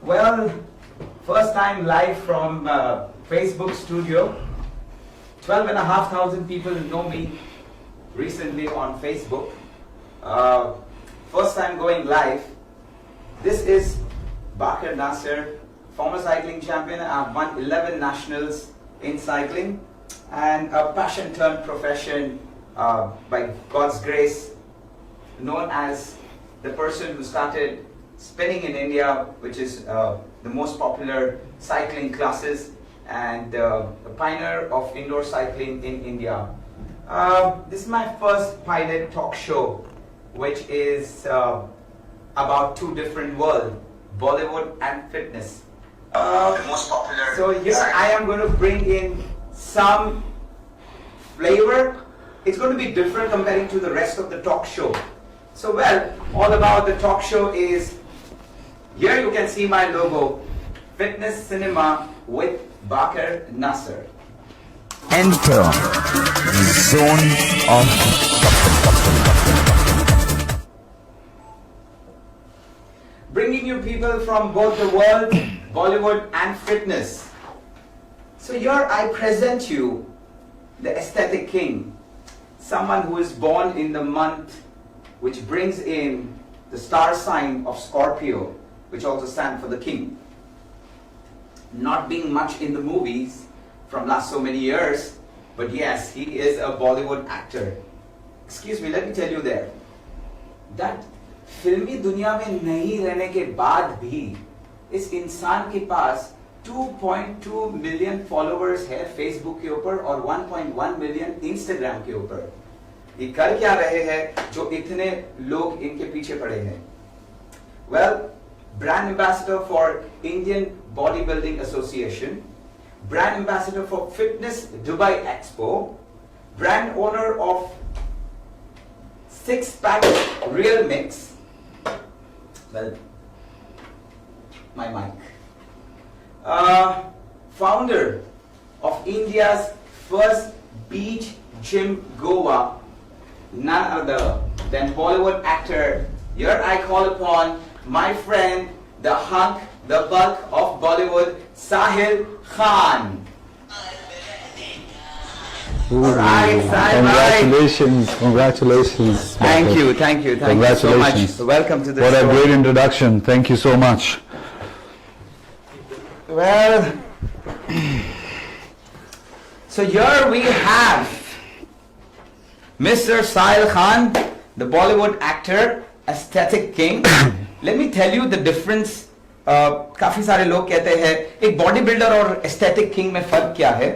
Well, first time live from Facebook studio. 12,500 people know me recently on Facebook. First time going live. This is Bakir Nasser, former cycling champion. I've won 11 nationals in cycling and a passion turned profession, by God's grace, known as the person who started spinning in India, which is the most popular cycling classes, and the pioneer of indoor cycling in India. This is my first pilot talk show, which is about two different worlds, Bollywood and fitness. The most popular. So here I am going to bring in some flavor. It's going to be different comparing to the rest of the talk show. So well, all about the talk show is, here you can see my logo, Fitness Cinema with Bakir Nasser. Enter zone of Bringing you people from both the world, Bollywood and fitness. So here I present you the aesthetic king, someone who is born in the month which brings in the star sign of Scorpio, which also stands for the king. Not being much in the movies from last so many years, but yes, he is a Bollywood actor. Excuse me, let me tell you there, that फिल्मी दुनिया में नहीं रहने के बाद भी इस इंसान के पास 2.2 मिलियन फॉलोअर्स है फेसबुक के ऊपर और 1.1 मिलियन इंस्टाग्राम के ऊपर। ये कर क्या रहे हैं जो इतने लोग इनके पीछे पड़े हैं? Well, brand ambassador for Indian body building association, brand ambassador for fitness Dubai expo, brand owner of six pack real mix. Well, my mic. Founder of India's first beach gym Goa, none other than Bollywood actor. Here I call upon my friend, the hunk, the bulk of Bollywood, Sahil Khan. Ooh, Alright, congratulations, congratulations. Thank you so much. Welcome to the What show. a great introduction. Thank you so much. Well, so here we have Mr. Sahil Khan, the Bollywood actor, aesthetic king. Let me tell you the difference. काफी सारे लोग कहते हैं एक body builder और aesthetic king में फर्क क्या है?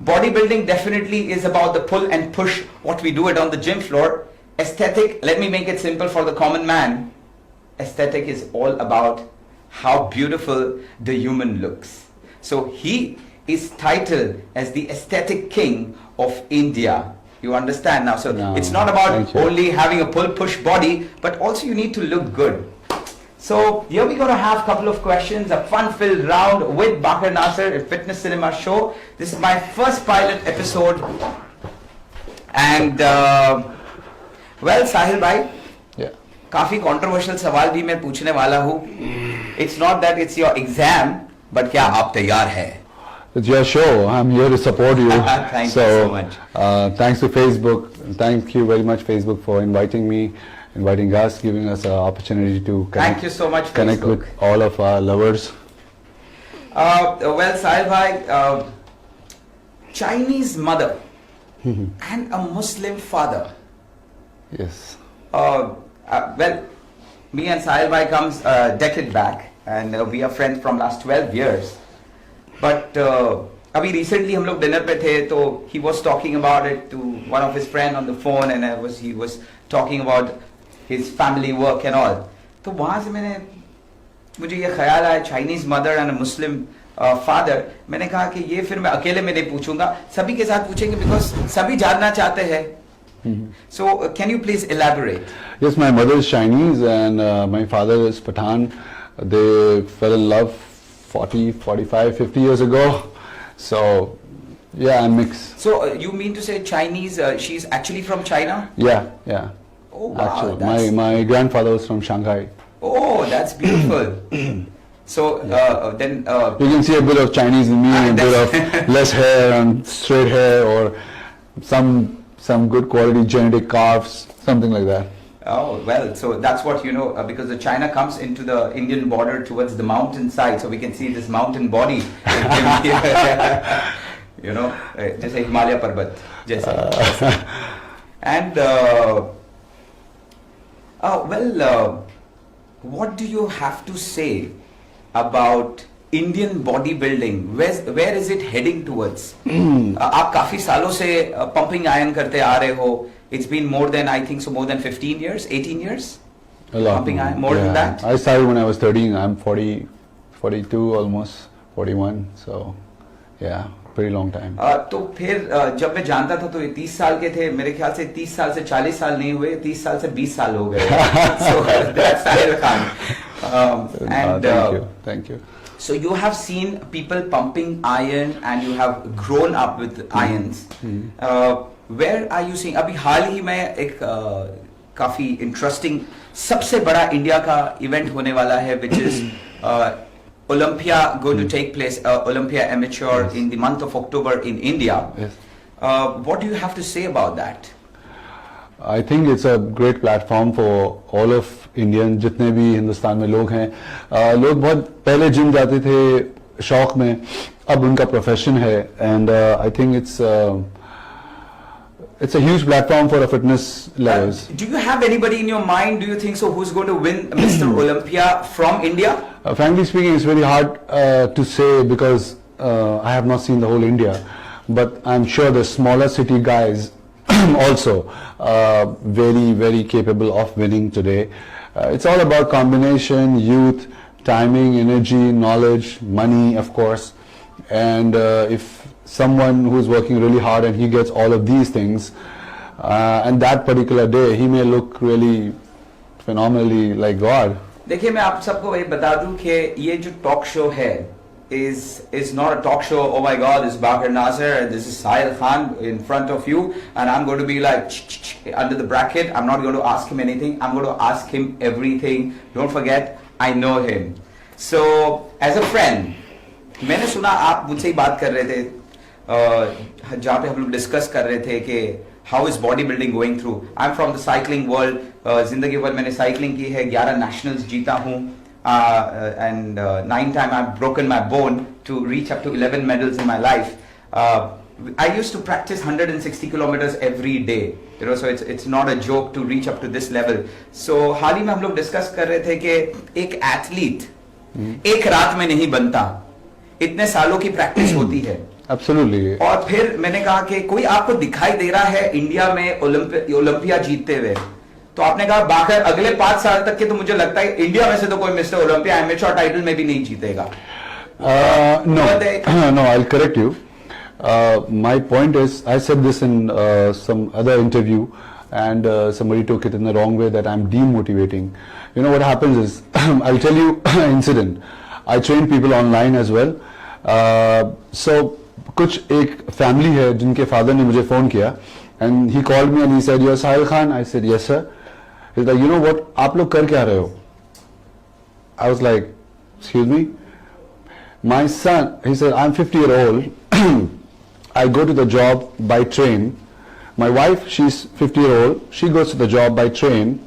Bodybuilding definitely is about the pull and push, what we do it on the gym floor. Aesthetic, let me make it simple for the common man. Aesthetic is all about how beautiful the human looks. So he is titled as the aesthetic king of India. You understand now? So No, it's not about only having a pull push body, but also you need to look good. So here we're going to have a couple of questions, a fun-filled round with Bakir Nasser, a fitness cinema show. This is my first pilot episode. And well, Sahil bhai, Yeah. काफी controversial सवाल भी मैं पूछने वाला हूँ. It's not that it's your exam, but क्या आप तैयार हैं? It's your show. I'm here to support you. Thank you so much. Thanks to Facebook. Thank you very much, Facebook, for inviting me, inviting us, giving us an opportunity to Thank you so much, connect Facebook. with all of our lovers. Well, Sahil bhai, Chinese mother and a Muslim father. Yes. Well, me and Sahil bhai comes a decade back, and we are friends from last 12 years. But अभी recently हम लोग dinner पे थे, तो he was talking about it to one of his friend on the phone, and he was talking about his family work and all. तो वहाँ से मुझे ये ख्याल आया, Chinese mother and a Muslim father. मैंने कहा कि ये फिर मैं अकेले में नहीं पूछूंगा, सभी के साथ पूछेंगे, because सभी जानना चाहते हैं. So can you please elaborate? Yes, my mother is Chinese and my father is Pathan. They fell in love 40, 45, 50 years ago. So, yeah, I'm mixed. So you mean to say Chinese, she's actually from China? Yeah, yeah. Oh, wow. Actually, my grandfather was from Shanghai. Oh, that's beautiful. So then You can see a bit of Chinese in me, a bit of less hair and straight hair, or some good quality genetic calves, something like that. oh well, so that's what you know, because the China comes into the Indian border towards the mountain side, so we can see this mountain body. You know, जैसे हिमालय पर्वत जैसे. And what do you have to say about Indian bodybuilding? Where is it heading towards? आप काफी सालों से pumping iron करते आ रहे हो. It's been more than, I think so, more than 15 years, 18 years? A lot Pumping iron, more than that? I started when I was 13. I'm 42 almost, 41. So, yeah, pretty long time. तो फिर जब मैं जानता था तो ये 30 साल के थे. मेरे ख्याल से 30 साल से 40 साल नहीं हुए, 30 साल से 20 साल हो गए. So that's Sahil Khan. Thank you. So you have seen people pumping iron and you have grown up with irons. Where are you seeing? अभी हाल ही में एक काफी इंटरेस्टिंग सबसे बड़ा इंडिया का इवेंट होने वाला है, which is Olympia going to take place, Olympia Amateur in the month of October in India. Yes. What do you have to say about that? I think it's a great platform for all of Indian, जितने भी हिंदुस्तान में लोग हैं. लोग बहुत पहले gym जाते थे शौक में, अब उनका प्रोफेशन है. And I think it's a huge platform for a fitness levels. Do you have anybody in your mind, do you think so, who's going to win Mr. Olympia from India? Frankly speaking, it's very hard to say because I have not seen the whole India, but I'm sure the smaller city guys also very, very capable of winning today. It's all about combination, youth, timing, energy, knowledge, money, of course. And if someone who's working really hard and he gets all of these things, and that particular day, he may look really phenomenally like God. देखिए मैं आप सबको ये बता दूं कि ये जो टॉक शो है is not a talk show. Oh my God, this is Bakr Nasser and this is Sahil Khan in front of you, and I'm going to be like under the bracket. I'm not going to ask him anything. I'm going to ask him everything. Don't forget, I know him. So as a friend, मैंने सुना आप मुझसे ही बात कर रहे थे जहाँ पे हम लोग डिस्कस कर रहे थे कि how is bodybuilding going through. I'm from the cycling world. जिंदगी भर मैंने साइकिलिंग की है, 11 nationals जीता हूँ. And 9 times I've broken my bone to reach up to 11 medals in my life. I used to practice 160 kilometers every day, you know, so it's not a joke to reach up to this level. So हाल ही में हम लोग discuss कर रहे थे कि एक athlete एक रात में नहीं बनता, इतने सालों की प्रैक्टिस होती है. Absolutely. और फिर मैंने कहा कि कोई आपको दिखाई दे रहा है इंडिया में ओलंपिया जीतते हुए, तो आपने कहा बाकर अगले 5 साल तक के तो मुझे लगता है इंडिया में से तो कोई मिस्टर ओलंपिया एमेच्योर टाइटल में भी नहीं जीतेगा. No, I'll correct you. My point is, I said this in some other interview, and somebody took it in the wrong way that I'm demotivating. You know what happens is, I'll tell you an incident. I train people online as well. So कुछ एक family है जिनके father ने मुझे phone किया, and he called me and he said, "You're Sahil Khan?" I said, "Yes, sir." He's like, "You know what? आप लोग कर क्या रहे हो?" I was like, "Excuse me?" My son, he said, "I'm 50-year-old. I go to the job by train. My wife, she's 50-year-old. She goes to the job by train.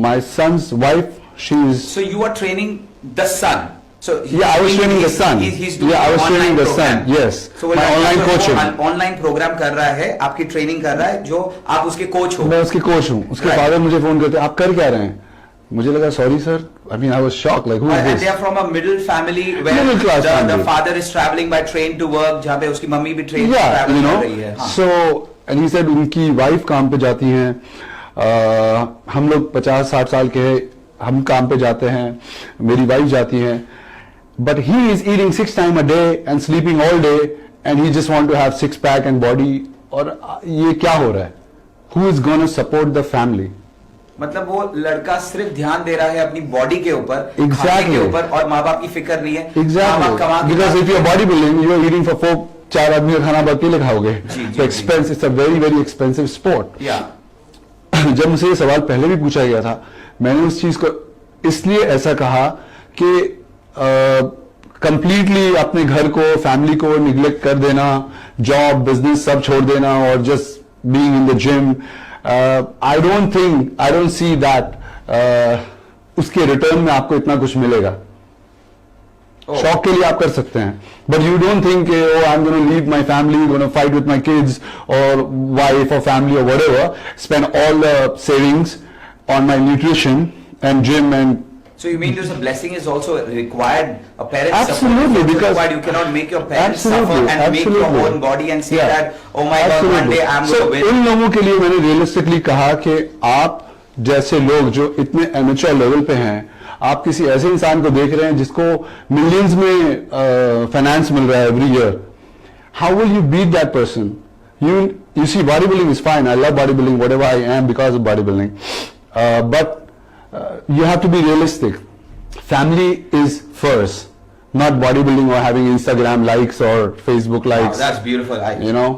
My son's wife, she's..." So you are training the son. So yeah, I was training the son. He's doing I was training the program. son. Yes. So my online coaching. Online program कर रहा है, आपकी training कर रहा है, जो आप उसके कोच हो. मैं उसके कोच हूँ. उसके फादर मुझे फोन करते, आप कर क्या रहे हैं? मुझे लगा sorry sir. I mean I was shocked. Like who is this? this? They are from a middle family where middle class the father is traveling by train to work, जहाँ पे उसकी मम्मी भी ट्रेन से travel कर रही है. So and he said उनकी wife काम पे जाती हैं. हम लोग 50-60 साल के हैं, हम काम पे जाते हैं, मेरी वाइफ जाती हैं. But he is eating 6 times a day and sleeping all day, and he just want to have 6-pack and body. और ये क्या हो रहा है? Who is going to support the family? मतलब वो लड़का सिर्फ ध्यान दे रहा है अपनी बॉडी के ऊपर, खाने के ऊपर, और माँ बाप की फिक्र नहीं है. Exactly. Because if you are bodybuilding, you are eating for 4 आदमी का खाना अकेले खाओगे. So expense, it's a very very expensive sport. Yeah. जब मुझे ये सवाल पहले भी पूछा गया था, मैंने उस चीज को इसलिए ऐसा कहा कि कंप्लीटली अपने घर को, फैमिली को निग्लेक्ट कर देना, जॉब, बिजनेस सब छोड़ देना और just being in the gym, I don't see that उसके रिटर्न में आपको इतना कुछ मिलेगा. शौक के लिए आप कर सकते हैं, but you don't think oh I am gonna leave my family, gonna fight with my kids और वाइफ और फैमिली और whatever, spend all the savings on my nutrition and gym and. So you mean there's a blessing is also required, a parent absolutely, support is because required. You cannot make your parents absolutely, suffer and absolutely. make your own body and say Yeah. that, oh my God, one day I'm so, going to win. इन लोगों के लिए मैंने realistically कहा कि आप जैसे लोग जो इतने एमेच्योर लेवल पे हैं, आप किसी ऐसे इंसान को देख रहे हैं जिसको मिलियंस में फाइनेंस मिल रहा है every year, how will you beat that person? You see, bodybuilding is fine. I love bodybuilding, whatever I am because of bodybuilding. But you have to be realistic. Family is first, not bodybuilding or having Instagram likes or Facebook Wow, likes. that's beautiful. You know.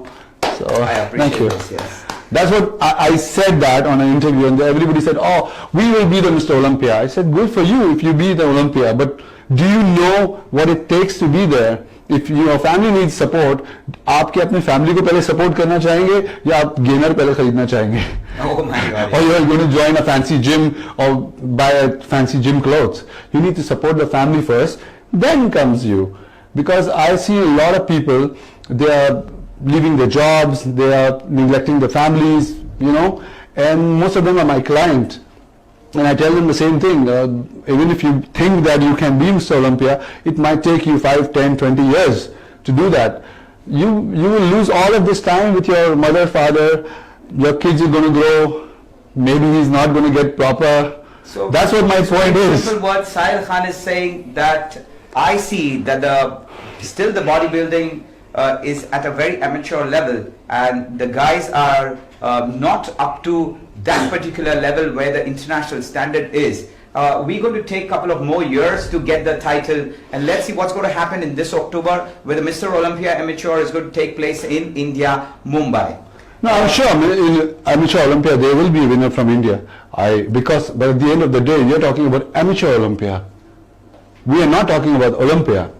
So I appreciate thank you. this, yes. That's what I said that on an interview, and everybody said, "Oh, we will be the Mr. Olympia." I said, "Good for you if you be the Olympia, but do you know what it takes to be there? If your family needs support, आपके अपने family को पहले support करना चाहेंगे या आप gainer पहले खरीदना चाहेंगे? Oh my God. Or you are going to join a fancy gym or buy a fancy gym clothes? You need to support the family first, then comes you. Because I see a lot of people, they are leaving their jobs, they are neglecting their families, you know, and most of them are my client. And I tell them the same thing, even if you think that you can be Mr. Olympia, it might take you 5, 10, 20 years to do that. You will lose all of this time with your mother, father, your kids are going to grow, maybe he's not going to get proper. So that's what my point in is. simple words, Sahil Khan is saying that I see that still the bodybuilding is at a very amateur level, and the guys are not up to that particular level where the international standard is. We're going to take a couple of more years to get the title, and let's see what's going to happen in this October, where the Mr. Olympia Amateur is going to take place in India, Mumbai. No, I'm sure in amateur Olympia there will be a winner from India. But at the end of the day, you're talking about amateur Olympia. We are not talking about Olympia.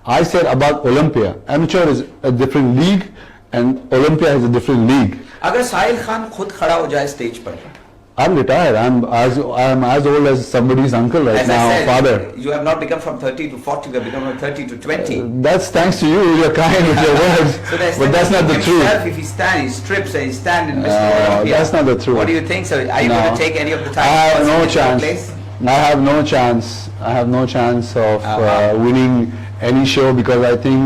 I said about Olympia. Amateur is a different league, and Olympia is a different league. अगर साहिल खान खुद खड़ा हो जाए stage पर, I'm retired. I'm as old as somebody's uncle right as now, I said, father. you have not become from 30 to 40, you have become from 30 to 20. That's thanks to you. You're kind with your words, So there's but that's not the himself, truth. if he stands, he strips and he stands in Mr. Olympia. That's not the truth. What do you think, sir? Are you No. going to take any of the I titles have no in your chance. place? I have no chance. I have no chance of winning any show because I think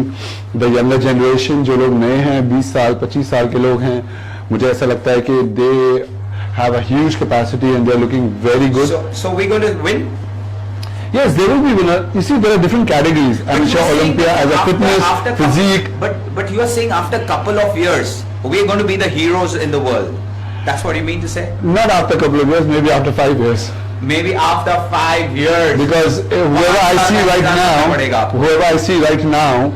the younger generation, जो लोग नए हैं, 20 साल, 25 साल के लोग हैं, मुझे ऐसा लगता है कि they have a huge capacity and they're looking very good. So we're going to win? Yes, there will be winner. You see, there are different categories. But Amateur you're saying Olympia that as a fitness, after physique. But you are saying after a couple of years, we're going to be the heroes in the world. That's what you mean to say? Not after a couple of years, maybe after 5 years. Maybe after 5 years. Because whoever I see right now,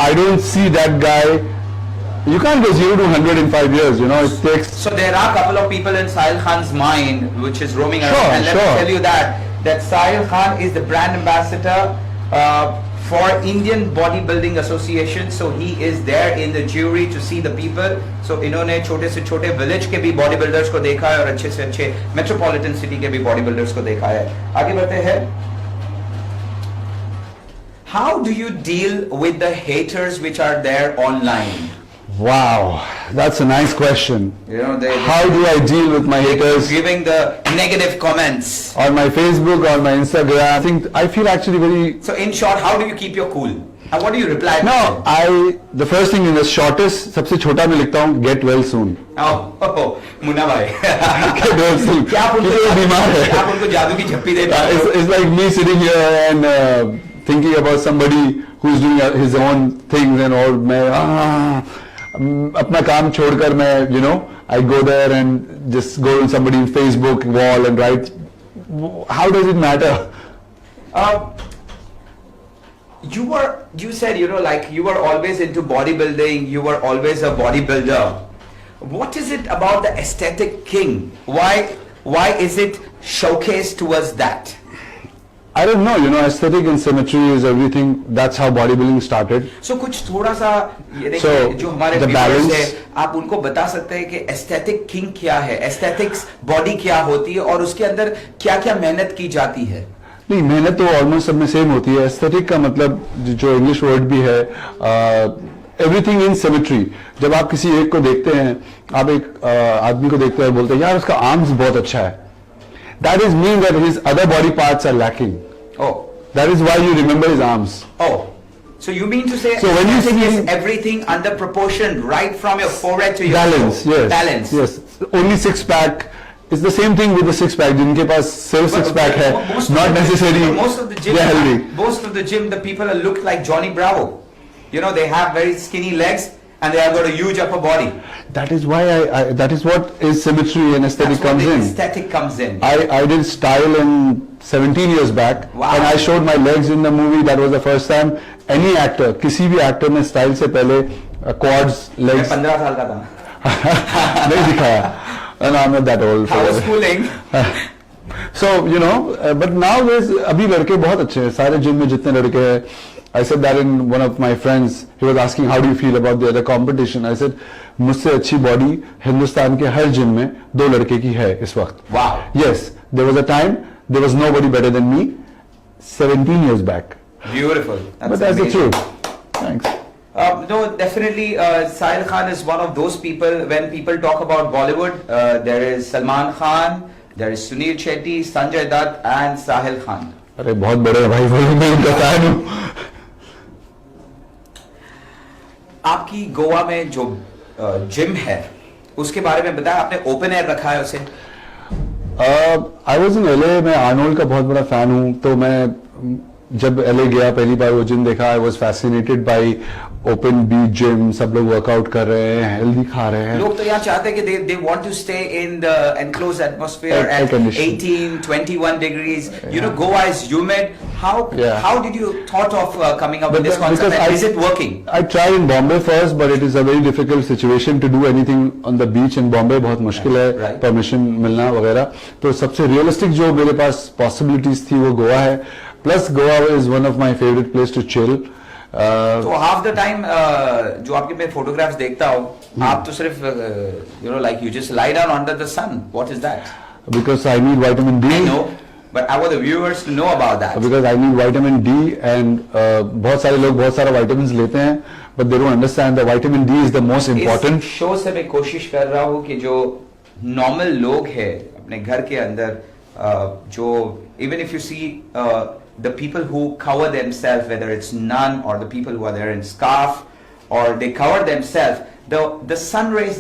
I don't see that guy. You can't go 0 to 100 in 5 years, you know, it takes... So there are a couple of people in Sahil Khan's mind which is roaming around, and let me tell you that Sahil Khan is the brand ambassador for Indian Bodybuilding Association. So he is there in the jury to see the people. So इन्होंने छोटे से छोटे village के भी bodybuilders को देखा है और अच्छे से अच्छे metropolitan city के भी bodybuilders को देखा है. आगे बढ़ते हैं. How do you deal with the haters which are there online? Wow, that's a nice question. You know, how do I deal with my haters? Giving the negative comments on my Facebook, on my Instagram. I feel actually very... So in short, how do you keep your cool? And what do you reply? No, the first thing in the shortest, सबसे छोटा मैं लिखता हूँ, get well soon. Oh, Munna भाई. Get well soon. क्या आप उनको बीमार है? आप उनको जादू की झप्पी देते हैं? It's like me sitting here and thinking about somebody who's doing his own things and all. मैं अपना काम छोड़कर मैं, you know, I go there and just go on somebody's Facebook wall and write. How does it matter? You said, you know, like you were always into bodybuilding, you were always a bodybuilder. What is it about the aesthetic king? Why is it showcased towards that? I don't know, you know, aesthetic and symmetry is everything. That's how bodybuilding started. So कुछ थोड़ा सा ये देखिए So, जो हमारे the viewers balance- है, आप उनको बता सकते हैं कि एस्थेटिक किंग क्या है, एस्थेटिक्स बॉडी क्या होती है और उसके अंदर क्या क्या मेहनत की जाती है. नहीं, मेहनत तो ऑलमोस्ट सब में सेम होती है. एस्थेटिक का मतलब जो इंग्लिश वर्ड भी है, एवरीथिंग इन सिमेट्री. जब आप किसी एक को देखते हैं, आप एक आदमी को देखते हैं, बोलते हैं यार उसका आर्म्स बहुत अच्छा है. That is mean that his other body parts are lacking. Oh, That is why you remember his arms. oh. So you mean to say So when you aesthetic see- is everything under proportion, right from your forehead to your Balance, toe? yes. Balance. Yes. Only six pack. It's the same thing with the six pack. जिनके पास सिर्फ But six pack है, most of not the- necessarily Most of the gym, they are healthy. most of the gym, the people are look like Johnny Bravo. You know, they have very skinny legs and they have got a huge upper body. That is why that is what is symmetry and aesthetic That's what comes the in. aesthetic comes in. I did style in 17 years back, Wow. and I showed my legs in the movie. That was the first time any actor, किसी भी actor ने style से पहले quads, मैं legs 15 साल का था. नहीं दिखाया. And I'm not that old. I was schooling. So you know, but now there's अभी लड़के बहुत अच्छे हैं. सारे जिम में जितने लड़के हैं. I said that in one of my friends. He was asking how do you feel about the other competition. I said मुझसे अच्छी बॉडी हिंदुस्तान के हर जिम में दो लड़के की है इस वक्त. Wow. Yes, there was a time there was nobody better than me 17 years back. Beautiful. But that's the amazing. truth. Thanks. No, definitely, Sahil Khan is one of those people. When people talk about Bollywood, there is Salman Khan, there is Sunil Shetty, Sanjay Dutt, and Sahil Khan. अरे बहुत बड़े भाई बोलो, मैं उनका fan हूँ. आपकी गोवा में जो जिम है, उसके बारे में बताया. आपने ओपन एयर रखा है उसे. I was in LA. मैं आर्नोल्ड का बहुत बड़ा फैन हूँ, तो मैं जब एलए गया पहली बार वो जिम देखा. I was fascinated by open beach gym. सब लोग वर्कआउट कर रहे हैं, हेल्दी खा रहे हैं. लोग तो यहाँ चाहते हैं कि they want to stay in the enclosed atmosphere Air at conditioned. 18, 21 degrees. You know, Goa is humid. How did you thought of coming up with this concept? because And is it working? I tried in Bombay first, but it is a very difficult situation to do anything on the beach in Bombay. बहुत मुश्किल है Right. Permission मिलना वगैरह. तो सबसे realistic जो मेरे पास possibilities थी वो गोवा है. Plus Goa is one of my favourite place to chill. तो हाफ द टाइम जो आपके मैं फोटोग्राफ्स देखता हूँ, आप तो सिर्फ you know like you just lie down under the sun. What is that? because I need vitamin D. I know, but I want the viewers to know about that. Because I need vitamin D and बहुत सारे लोग बहुत सारा vitamins लेते हैं, but they don't understand that vitamin D is the most important. इस show से मैं कोशिश कर रहा हूँ कि जो नॉर्मल लोग हैं अपने घर के अंदर, जो even if you see the people who cover themselves, whether it's nun or the people who are there in scarf or they cover themselves, the sun rays,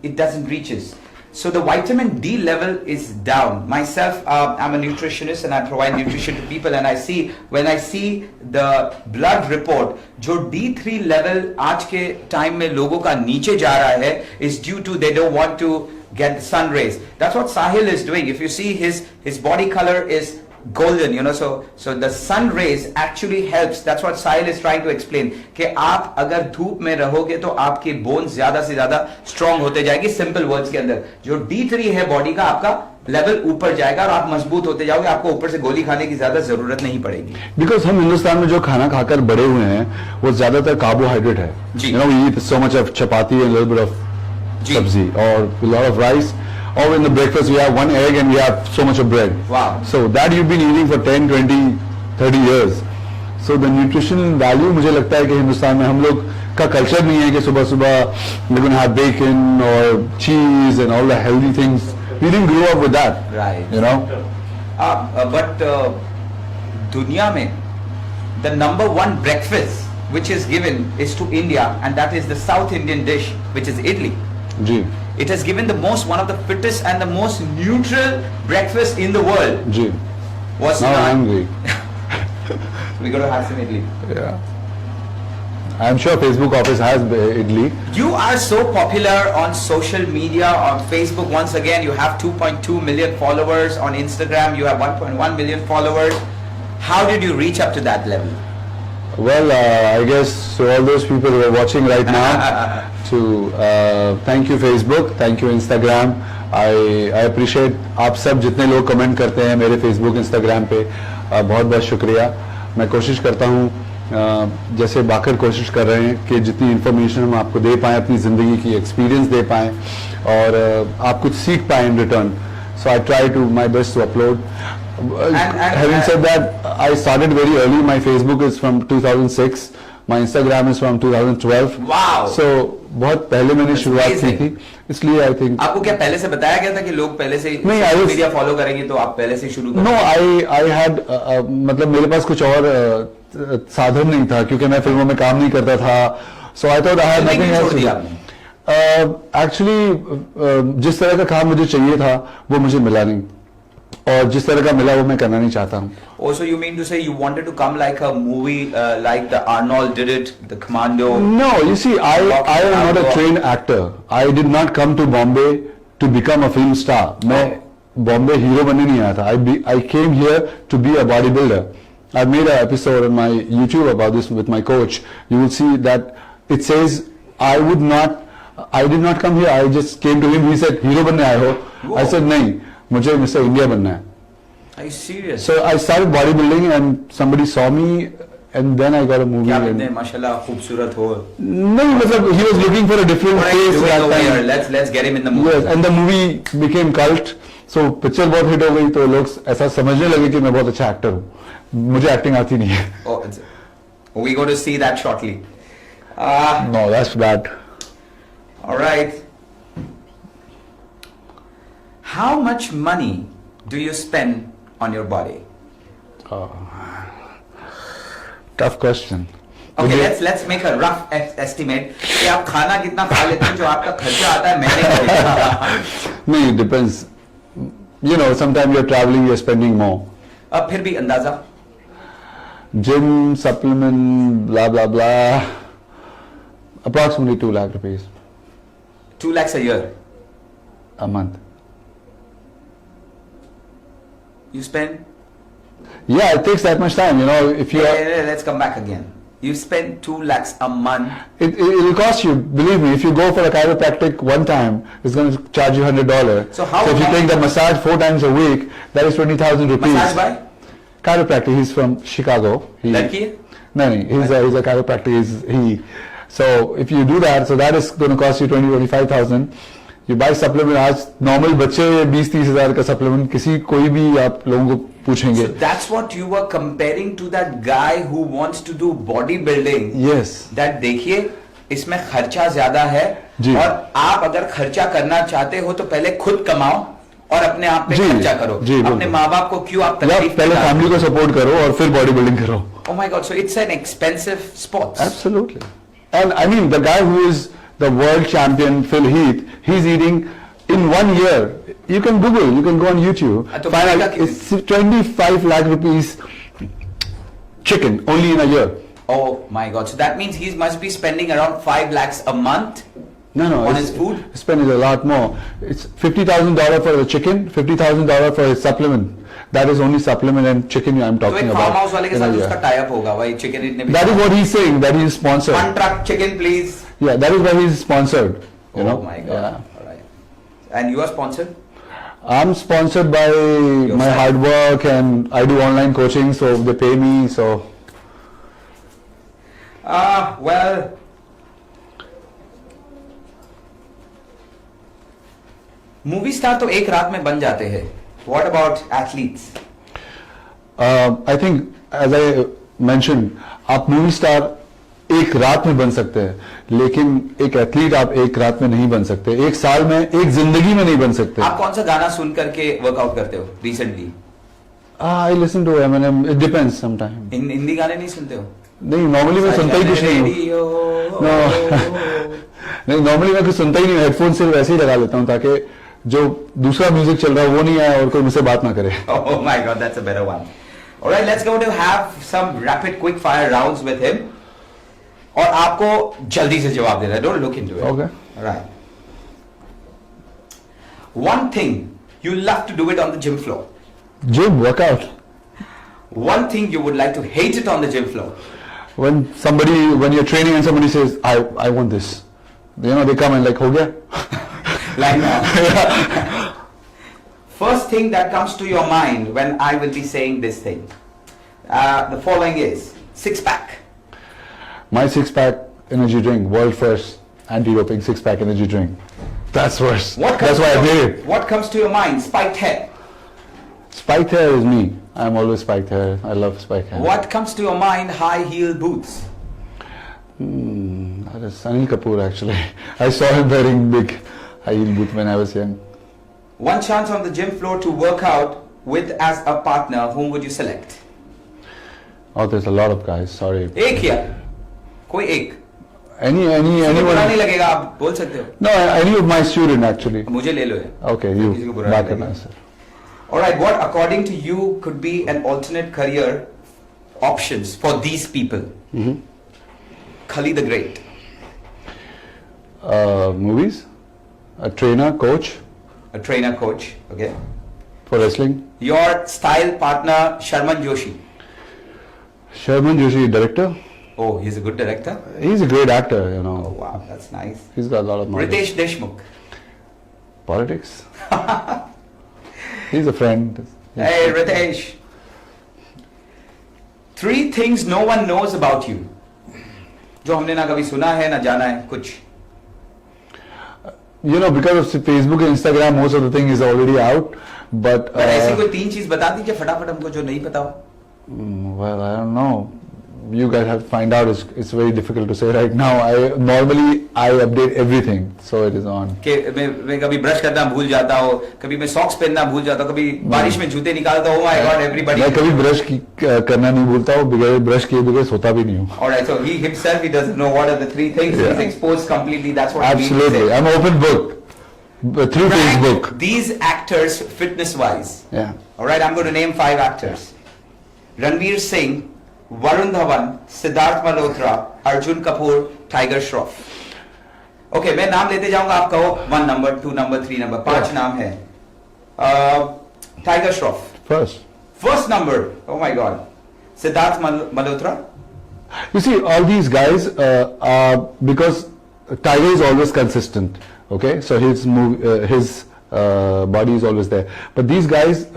it doesn't reaches. So the vitamin D level is down. Myself, I'm a nutritionist and I provide nutrition to people, and when I see the blood report, जो D3 level आज के time में लोगों का नीचे जा रहा है, is due to they don't want to get the sun rays. That's what Sahil is doing. If you see his body color is golden, you know, so the sun rays actually helps. That's what Sahil is trying to explain, कि आप अगर धूप में रहोगे तो आपके bones ज्यादा से ज्यादा स्ट्रांग होते जाएगी. सिंपल वर्ड्स के अंदर जो D3 है बॉडी का, आपका लेवल ऊपर जाएगा और आप मजबूत होते जाओगे. आपको ऊपर से गोली खाने की ज्यादा जरूरत नहीं पड़ेगी. Because हम हिंदुस्तान में जो खाना खाकर बड़े हुए हैं वो ज्यादातर कार्बोहाइड्रेट है. जी. You know, we eat so much of chapati and a little bit of ji. sabzi or a lot of rice. Or in the breakfast we have one egg and we have so much of bread. Wow. So that you've been eating for 10, 20, 30 years. So the nutritional value मुझे लगता है कि हिंदुस्तान में हम लोग का culture नहीं है कि सुबह सुबह we're going to have bacon or cheese and all the healthy things. We didn't grow up with that. Right. You know. But दुनिया में the number one breakfast which is given is to India, and that is the South Indian dish, which is idli. Ji. It has given one of the fittest and the most neutral breakfast in the world. Ji. Was Now I'm hungry. We're going to have some idli. Yeah. I'm sure Facebook office has idli. You are so popular on social media, on Facebook. Once again, you have 2.2 million followers. On Instagram, you have 1.1 million followers. How did you reach up to that level? Well, I guess to all those people who are watching right now, thank you Facebook, thank you Instagram. I appreciate आप सब जितने लोग comment करते हैं मेरे Facebook, Instagram पे. बहुत बहुत शुक्रिया। मैं कोशिश करता हूँ जैसे बाकर कोशिश कर रहे हैं कि जितनी इन्फॉर्मेशन हम आपको दे पाएँ, अपनी ज़िंदगी की एक्सपीरियंस दे पाएँ और आप कुछ सीख पाएँ in return. So I try to my best to upload. Having said that, I started very early. My Facebook is from 2006. My Instagram is from 2012. Wow. So बहुत पहले मैंने शुरुआत की थी, इसलिए आई थिंक. आपको क्या पहले से बताया गया था कि लोग पहले से नहीं, सोशल मीडिया फॉलो करेंगे तो आप पहले से शुरू करें? नो, आई हैड मतलब मेरे पास कुछ और साधन नहीं था क्योंकि मैं फिल्मों में काम नहीं करता था. So I thought I had nothing else. Actually जिस तरह का काम मुझे चाहिए था वो मुझे मिला नहीं, और जिस तरह का मिला वो मैं करना नहीं चाहता हूँ. Also, you mean to say you wanted to come like a movie, like the Arnold did it, the Commando? No, you see, I am not a trained actor. I did not come to Bombay to become a film star. मैं Bombay hero बनने नहीं आया था. I came here to be a bodybuilder. I made an episode on my YouTube about this with my coach. You will see that it says I did not come here. I just came to him. He said, "hero बनने आए हो?" I said, "नहीं, मुझे mister India बनना है." Are you serious? So I started bodybuilding and somebody saw me and then I got a movie. क्या and- बनते हैं माशाल्लाह खूबसूरत हो? नहीं, मतलब he was looking for a different What are you face doing that over time. here? Let's get him in the movie. Yes, and the movie became cult. So picture बहुत hit हो गई तो लोग ऐसा समझने लगे कि मैं बहुत अच्छा एक्टर हूँ. मुझे एक्टिंग आती नहीं है. Oh, we go to see that shortly. No, that's bad. All right. How much money do you spend on your body? Tough question. Okay, let's make a rough estimate. कि आप खाना कितना खा लेते हैं जो आपका खर्चा आता है महीने का? नहीं, it depends. You know, sometimes you're traveling, you're spending more. अब फिर भी अंदाजा? Gym, supplement, blah blah blah. Approximately 2 lakh rupees 2 lakhs a year. a month. You spend? Yeah, it takes that much time. You know, if you Let's come back again. You spend 2 lakhs a month. it will cost you. Believe me, if you go for a chiropractic one time, it's going to charge you $100. So how if you long- take the massage 4 times a week, that is 20,000 rupees. Massage by? Chiropractic. He's from Chicago. लड़की है? No, he's a chiropractic. So if you do that, so that is going to cost you 25,000. You buy supplement. आज normal बच्चे 20-30 हजार का supplement किसी कोई भी आप लोगों को पूछेंगे. So that's what you were comparing to that guy who wants to do bodybuilding. Yes. That देखिए इसमें खर्चा ज्यादा है जी. और आप अगर खर्चा करना चाहते हो तो पहले खुद कमाओ और अपने आप पे जी, खर्चा करो. जी, अपने बिल्कुल. माँ बाप को क्यों आप या तकलीफ पहले में डालो? फैमिली को सपोर्ट करो और फिर बॉडी बिल्डिंग करो. Oh my God! So it's an expensive sport. Absolutely. And I mean, the guy who is the world champion, Phil Heath, he's eating in 1 year. You can Google, you can go on YouTube. तो Find मिलेगा out कि- it's 25 lakh rupees chicken only in a year. Oh my God! So that means he must be spending around 5 lakhs a month. No, On it's- his food? Spending a lot more. It's $50,000 for the chicken, $50,000 for his supplement. That is only supplement and chicken I'm तो talking एक about. Farm house वाले के in a साथ year. उसका tie up होगा भाई chicken इतने भी. That is what he's saying, that he is sponsored. 1 truck chicken please. Yeah, that is why he is sponsored. You Oh know? my God! Yeah. All right. And you are sponsored? I'm sponsored by my side. hard work and I do online coaching, so they pay me. So Well, movie star तो एक रात में बन जाते हैं. What about athletes? I think, as I mentioned, आप movie star एक रात में बन सकते हैं, लेकिन एक एथलीट आप एक रात में नहीं बन सकते. एक साल में, एक जिंदगी में नहीं बन सकते. आप कौन सा गाना सुन करके वर्कआउट करते हो recently? I listen to Eminem. It depends sometimes. Hindi गाने नहीं सुनते हो? नहीं, नॉर्मली मैं सुनता ही कुछ नहीं हूँ. रेडियो. नहीं, नॉर्मली मैं कुछ सुनता ही नहीं. हेडफोन सिर्फ वैसे ही लगा लेता हूँ ताकि जो दूसरा म्यूजिक चल रहा है वो नहीं आए और कोई मुझसे बात ना करे. Oh my God, that's a better one. All right, let's go to have some rapid quick fire rounds with him. और आपको जल्दी से जवाब देना है. Don't look into it. Okay. All right. One thing you love to do it on the gym floor. Gym workout. One thing you would like to hate it on the gym floor. When you're training and somebody says, I want this. You know, they come and like, ho gaya? Like that. First thing that comes to your mind when I will be saying this thing. The following is six-pack. My six-pack energy drink, world first anti-doping six-pack energy drink. That's worse. That's why I made it. What comes to your mind? Spiked hair. Spiked hair is me. I'm always spiked hair. I love spiked hair. What comes to your mind? High heel boots. That is Anil Kapoor actually. I saw him wearing big high heel boot when I was young. One chance on the gym floor to work out with as a partner. Whom would you select? Oh, there's a lot of guys. Sorry. एक या कोई एक बुरा Anyone? नहीं लगेगा आप बोल सकते हो No, any of my student actually. मुझे ले लो यार. Okay, किसी को you. बुरा Back नहीं in लगेगा. answer. Alright, what according to you could be an alternate career options for these people? Khali the Great. Movies, a trainer, coach A trainer coach, okay. for wrestling. Your style partner Sharman Joshi. Sharman Joshi, director. Oh, he's a good director. He's a great actor, you know. Oh wow, that's nice. He's got a lot of knowledge. Ritesh Deshmukh. Politics. He's a friend. Hey Ritesh. 3 things no one knows about you. जो हमने ना कभी सुना है ना जाना है कुछ. You know, because of Facebook and Instagram, most of the thing is already out. But ऐसी कोई 3 चीज बता दीजिए फटाफट हमको जो नहीं पता हो. well, I don't know. You guys have to find out. It's very difficult to say right now. Normally I update everything, so it is on. कि मैं कभी ब्रश करना भूल जाता हूँ, कभी मैं सॉक्स पहनना भूल जाता हूँ, कभी बारिश में जूते निकालता हूँ. My God everybody. मैं कभी ब्रश करना नहीं भूलता हूँ, बगैर ब्रश किए बगैर सोता भी नहीं हूँ. Alright, so he himself he doesn't know what are the 3 things. Yeah. He's exposed completely. That's what Absolutely, he I'm an open book. Through Facebook. These actors fitness wise. Yeah. Alright, I'm going to name 5 actors. Ranveer Singh, Varun Dhawan, Siddharth Malhotra, Arjun Kapoor, Tiger Shroff. Okay, मैं नाम लेते जाऊंगा, आप कहो 1 number, 2 number, 3 number. 5 नाम है. Tiger Shroff. First number. Oh my God. Siddharth Malhotra. You see, all these guys, because Tiger is always consistent. Okay, so his body is always there. But these guys,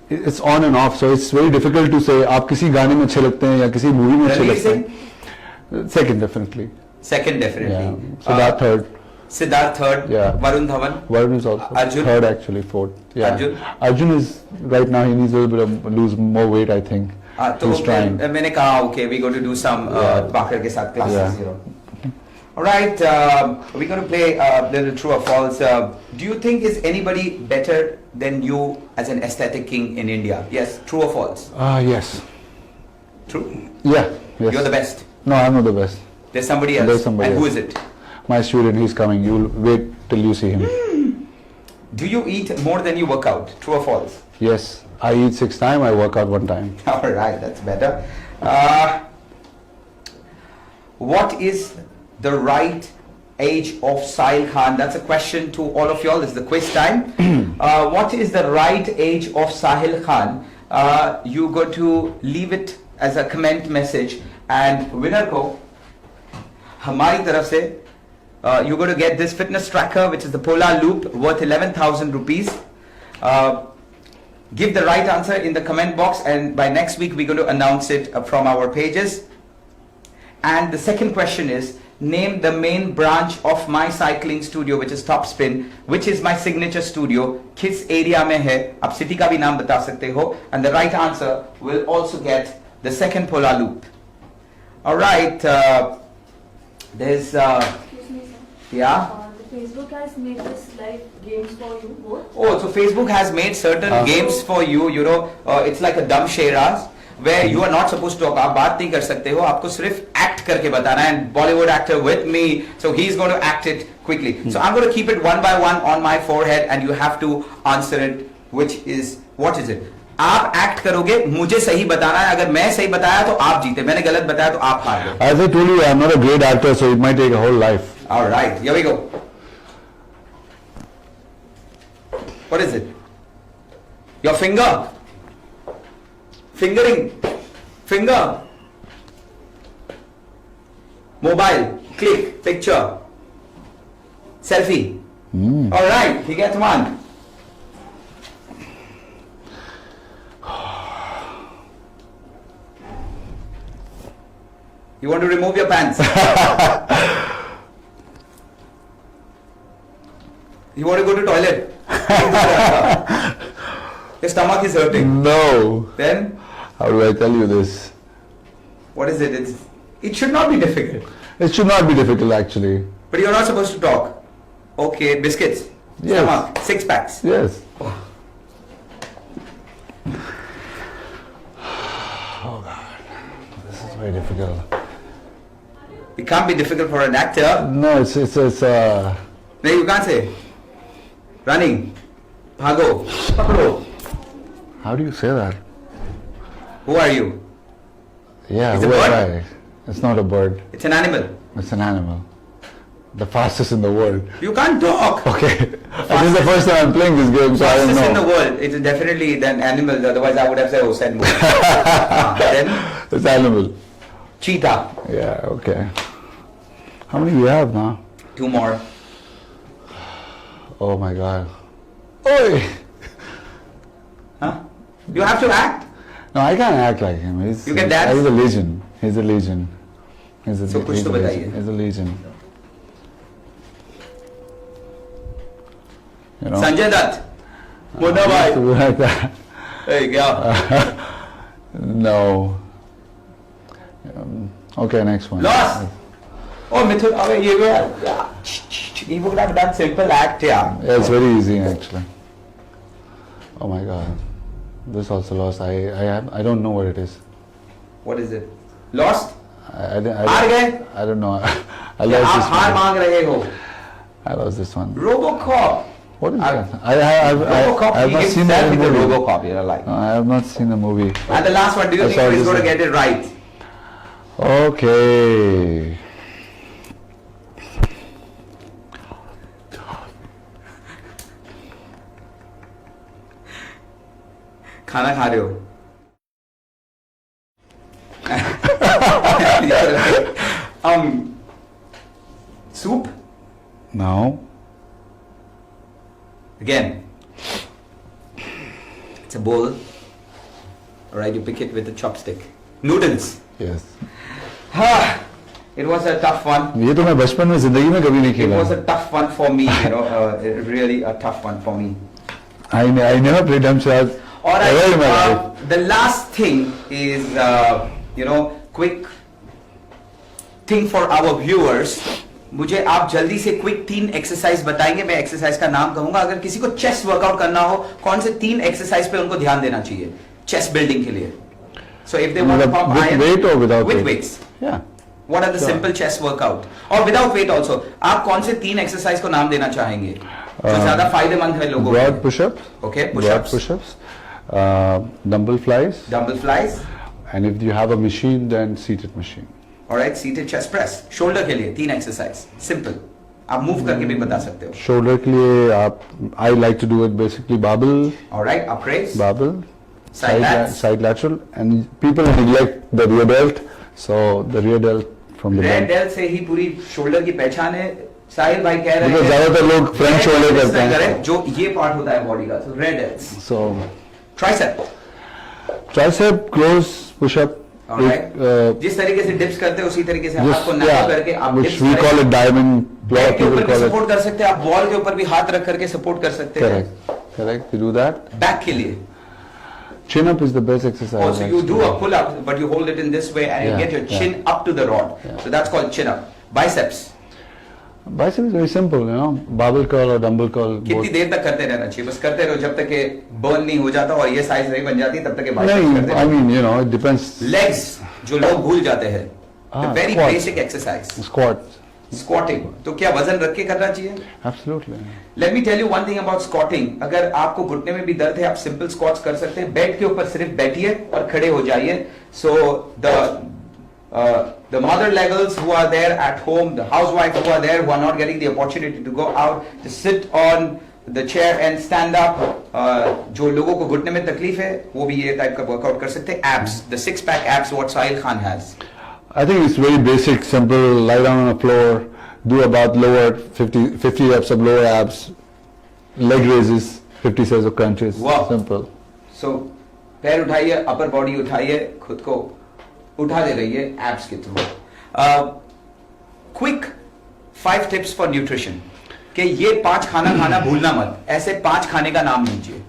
it's on and off. So it's very difficult to say. आप किसी गाने में अच्छे लगते हैं या किसी movie में अच्छे लगते हैं. Second definitely. Second definitely. Yeah. Siddharth third. Siddharth third. Yeah. Varun Dhawan. Varun is also Arjun. third actually, fourth. Yeah. Arjun is right now. He needs a little bit of lose more weight. I think. तो He's trying. मैंने कहा okay, we going to do some बाकर के साथ classes. Yeah. Alright, we're going to play a little true or false. Do you think is anybody better than you as an aesthetic king in India? Yes, true or false? Yes. True? Yeah. Yes. You're the best. No, I'm not the best. There's somebody else. There's somebody and who else. is it? My student, he's coming. You'll wait till you see him. Do you eat more than you work out? True or false? Yes. I eat 6 times, I work out 1 time. Alright, that's better. What is the right age of Sahil Khan? That's a question to all of y'all. This is the quiz time. What is the right age of Sahil Khan? You go to leave it as a comment message, and winner ko हमारी तरफ से you're going to get this fitness tracker, which is the Polar Loop, worth 11,000 rupees. Give the right answer in the comment box, and by next week we're going to announce it from our pages. And the second question is, name the main branch of my cycling studio, which is Topspin, which is my signature studio. किस area में है? आप city का भी नाम बता सकते हो. And the right answer will also get the second Polar Loop. Alright, there's Excuse me, sir. yeah. The Facebook has made this live games for you both. Oh, so Facebook has made certain games for you. You know, it's like a dumb sharas where you are not supposed to talk. आप बात नहीं कर सकते हो. आपको सिर्फ act करके बताना है. And Bollywood actor with me, so he's going to act it quickly. So I'm going to keep it 1 by 1 on my forehead, and you have to answer it. Which is, what is it? आप act करोगे, मुझे सही बताना है. अगर मैं सही बताया तो आप जीते, मैंने गलत बताया तो आप हार गए. As I told you, I'm not a great actor, so it might take a whole life. All right, here we go. What is it? Your finger. Fingering. Finger. Mobile. Click. Picture. Selfie. All right, he gets 1. You want to remove your pants? You want to go to toilet? Your stomach is hurting. No. Then How do I tell you this? what is it? It should not be difficult. It should not be difficult actually. But you're not supposed to talk. Okay, biscuits. Yes. Stomach, 6 packs. Yes. This is very difficult. It can't be difficult for an actor. No, it's No, you can't say. Running. Bhago. Pakdo. how do you say that? Who are you? Yeah, It's a who am bird? I? It's not a bird. It's an animal. It's an animal. The fastest in the world. You can't talk. Okay. This is the first time I'm playing this game, so I don't Fastest in the know. world. It's definitely an animal. Otherwise, I would have said, oh, send more. Then, It's animal. cheetah. Yeah, okay. How many do you have now? 2 more. Oh my god. Oi! Huh? You have to act. No, I can't act like him. You can dance? He's a legend. He's a legend. He's a, So कुछ he's तो a legend. बताइए. He's a legend. You know? Sanjay Dutt. Munna I used to bhai. be like that. Hey, kya? No. Okay, next one. Lost. Oh, Mithun. Abey, ye yeah. He would have done simple act, yeah. Yeah, it's very easy actually. Oh my god. This also lost. I don't know what it is. What is it? Lost? I हार गए? I don't know. I क्या lost आप this हार one. मांग रहे हो? I lost this one. Robocop. What is I- that? I Robocop. have He not seen himself the is a movie. Robocop. You're like. No, I have not seen the movie. And the last one. Do you I think saw he's this going to one. get it right? Okay. खाना खा रहे हो? Soup? No. Again. It's a bowl. Alright, you pick it with a chopstick. Noodles. Yes. It was a tough one. ये तो मैं बचपन में जिंदगी में कभी नहीं It खेला. was a tough one for me, really a tough one for me. I never played Damshad. Alright, Ever in my life. the last thing is, quick thing for our viewers. मुझे आप जल्दी से quick 3 exercise बताएंगे. मैं exercise का नाम कहूंगा. अगर किसी को चेस्ट वर्कआउट करना हो, कौन से 3 एक्सरसाइज पे उनको ध्यान देना चाहिए चेस्ट बिल्डिंग के लिए? So if they want to pump With iron, weight or without with weight? weights. Yeah. What are the Sure. simple chest workout or without weight also? आप कौन से 3 एक्सरसाइज को नाम देना चाहेंगे जो ज्यादा फायदेमंद है लोगों Broad को? push-ups. Okay, Broad push-ups. push-ups. Dumbbell flies. Dumbbell flies. And if you have a machine, then seated machine. Alright, seated chest press. Shoulder के लिए 3 एक्सरसाइज. Simple. आप मूव करके भी बता सकते हो. Shoulder के लिए आप I like to do it basically barbell, Alright, up raise. barbell, Side lats. side lateral, and people neglect the rear delt. So the rear delt from the rear back. Delt से ही पूरी shoulder की पहचान है. साहिल भाई कह रहे Because ज्यादातर लोग front Red shoulder delts करते नहीं हैं. करें, जो ये पार्ट होता है बॉडी का. So rear delts. So tricep. tricep close push-up. Alright. जिस तरीके से डिप्स करते हैं उसी तरीके से हाथ को नैरो करके आप which dips we करें. call it diamond. Lot back of के ऊपर people भी call it. सपोर्ट कर सकते हैं. आप बॉल के ऊपर भी हाथ रख करके सपोर्ट कर सकते हैं. Correct. You do that. Back के लिए. Chin up is the best exercise. Also, you do actually. a pull up, but you hold it in this way and you Yeah, get your chin yeah. up to the rod. Yeah. So that's called chin up. Biceps. Bicep is very simple, you know. Barbell curl or dumbbell curl. कितनी both. देर तक करते रहना चाहिए? बस करते रहो जब तक कि बर्न नहीं हो जाता और ये साइज नहीं बन जाती तब तक के biceps नहीं, करते I रहो. mean, you know, it depends. Legs जो लोग भूल जाते हैं. The very squats. basic exercise. Squat. Squatting. तो क्या वजन रख के करना चाहिए? Absolutely. Let me tell you one thing about squatting. अगर आपको घुटने में भी दर्द है आप सिंपल स्क्वाट्स कर सकते हैं. बेड के ऊपर सिर्फ बैठिए और खड़े हो जाइए. So the mother levels who are there at home, the housewives who are there who are not getting the opportunity to go out, to sit on the chair and stand up. जो लोगों को घुटने में तकलीफ है वो भी ये टाइप का वर्कआउट कर सकते हैं. Abs, the 6-pack abs what Sahil Khan has. I think it's very basic, simple. Lie down on the floor, do about lower 50 reps of lower abs, leg raises, 50 sets of crunches. Wow. Simple. So पैर उठाइए, upper body उठाइए, खुद को उठा दे रही है abs के through. Quick 5 tips for nutrition कि ये 5 खाना खाना भूलना मत, ऐसे 5 खाने का नाम लीजिए।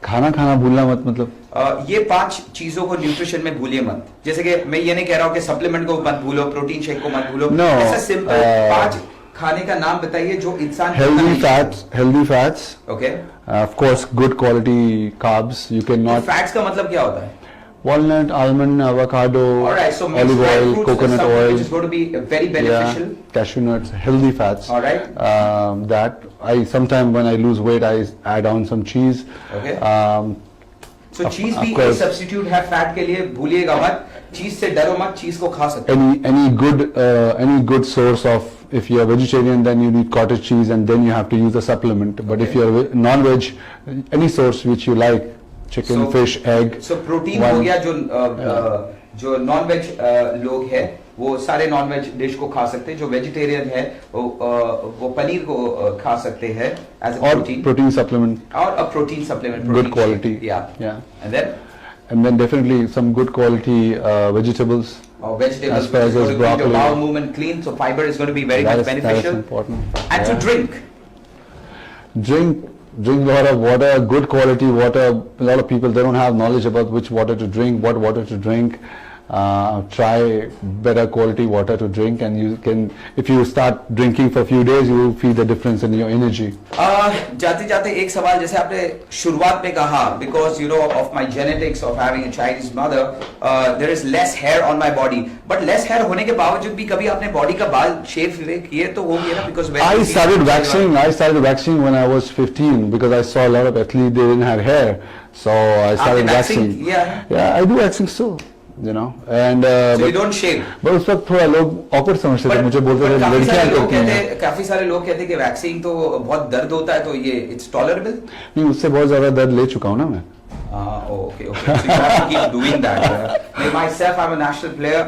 खाना खाना भूलना मत मतलब ये 5 चीजों को न्यूट्रिशन में भूलिए मत। जैसे कि मैं ये नहीं कह रहा हूँ कि सप्लीमेंट को मत भूलो, प्रोटीन शेक को मत भूलो। No, ऐसा सिंपल 5 खाने का नाम बताइए जो इंसान healthy fats, okay. of course good quality carbs. You cannot fats का मतलब क्या होता है? walnut, almond, avocado, Alright, so mixed olive dry oil, fruits is coconut something oil, which is going to be very beneficial. yeah, cashew nuts, healthy fats. Alright. That I sometimes when I lose weight, I add on some cheese. Okay. So Of चीज भी एक course. Substitute है fat के लिए, भूलिएगा मत। चीज से डरो मत, चीज को खा सकते हो। Any good source of, if you are vegetarian, then you need cottage cheese, and then you have to use a supplement. But if you are non-veg, any source which you like, chicken, So- fish, egg. So protein हो गया, जो non veg लोग हैं वो सारे non veg dish को खा सकते हैं। जो वेजिटेरियन है वो पनीर को खा सकते हैं as a Or protein, protein supplement, और a protein supplement, good quality. yeah, Yeah. and then definitely some good quality vegetables. vegetables, As far which is as going to keep your broccoli. bowel movement clean, so fiber is going to be very That much is beneficial. important. And to Yeah. drink, Drink a lot of water, good quality water. A lot of people, they don't have knowledge about which water to drink, what water to drink. Try better quality water to drink, and you can, if you start drinking for a few days, you will feel the difference in your energy. जाते जाते एक सवाल, जैसे आपने शुरुआत में कहा, because you know of my genetics of having a Chinese mother, there is less hair on my body, but less hair होने के बावजूद भी कभी आपने बॉडी का बाल शेव किए तो होंगे ना? Because when I you see- started waxing when I was 15 because I saw a lot of athletes, they didn't have hair, so I started आपने waxing waxing. किया है? Yeah, I do waxing still, you know, and So you don't shave. but उस वक्त थोड़ा लोग awkward समझते थे, But- मुझे बोलते but थे काफी लड़कियां सारे लोग करती कहते हैं। हैं, काफी सारे लोग कहते हैं कि वैक्सीन तो बहुत दर्द होता है, तो ये इट्स टॉलरेबल। नहीं, उससे बहुत ज्यादा दर्द ले चुका हूँ ना मैं। Okay. So you have to keep doing that. Myself, I'm a national player.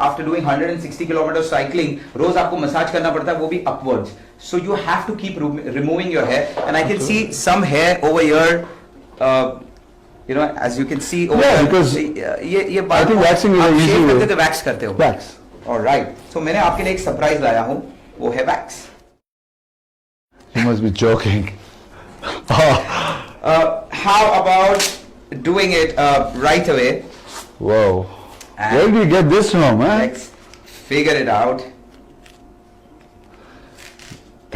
After doing 160 kilometers cycling, रोज आपको मसाज करना पड़ता है, वो भी upwards. So you have to keep removing your hair, and I can see some hair over here. You know, as you can see over Yeah, here. because ये I think waxing is आप a easy shave way. करते तो wax करते हो। Wax. Alright. So मैंने आपके लिए एक सरप्राइज लाया हूँ, वो है wax. You must be joking. How about doing it right away? Whoa. And Where did you get this from, man? let's figure it out.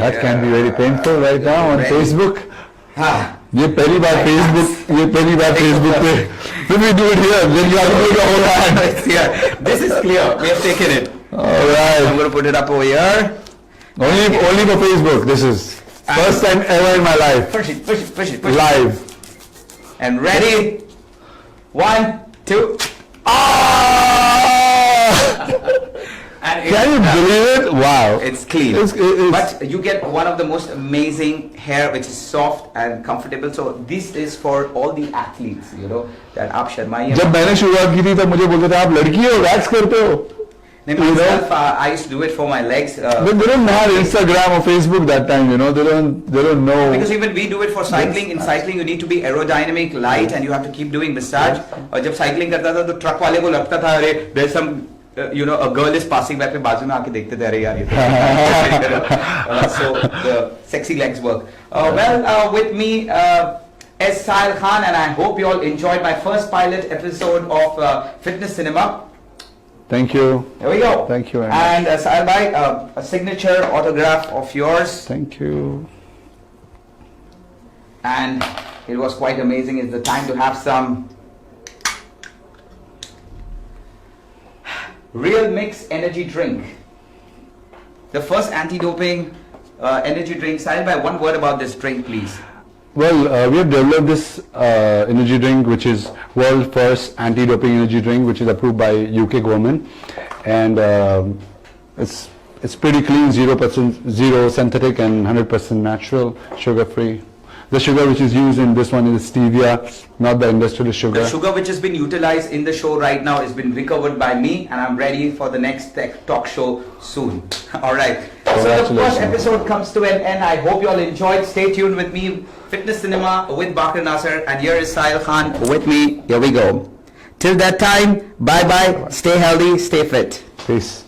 That can be very painful right now on Very. Facebook. हाँ. ये पहली बार Facebook पे. When we do it here, then you have to do the whole hand. It's here. This is clear. We have taken it. I'm Alright. going to put it up over here. Only for Facebook. This is first time ever in my life. Push it, push it, push it, push it. Live. And ready? 1, 2. And it's Can you done. believe it? Wow. It's clean. It's- But you get one of the most amazing hair which is soft and comfortable. So this is for all the athletes, you know, that आप शर्माइए। जब मैंने शुरुआत की थी तब मुझे बोलते थे आप लड़की हो, वैक्स करते हो. नहीं, You know? myself, I used to do it for my legs. But they don't have Instagram or Facebook that time, you know. They don't know. Because even we do it for cycling. In cycling, you need to be aerodynamic, light, and you have to keep doing massage. और जब cycling करता था तो truck वाले को लगता था अरे there's some you know a girl is passing by, पे बाजू में आके देखते थे अरे यार ये तो so the sexy legs work. With me is Sahil Khan, and I hope you all enjoyed my first pilot episode of Fitness Cinema. Thank you. Here we go. Thank you very much. And Sahil bhai, a signature autograph of yours. Thank you. And it was quite amazing. It's the time to have some Real Mix energy drink. The first anti-doping energy drink. Sahil bhai, one word about this drink, please. Well, we have developed this energy drink, which is world first anti-doping energy drink, which is approved by UK government, and it's pretty clean, 0% zero synthetic and 100% natural, sugar-free. The sugar which is used in this one is stevia, not the industrial sugar. The sugar which has been utilized in the show right now has been recovered by me, and I'm ready for the next tech talk show soon. All right. So the first Congratulations. episode comes to an end. I hope you all enjoyed. Stay tuned with me, Fitness Cinema with Bakr Nasser, and here is Sahil Khan with me. Here we go. Till that time, bye bye. Stay healthy, stay fit. Peace.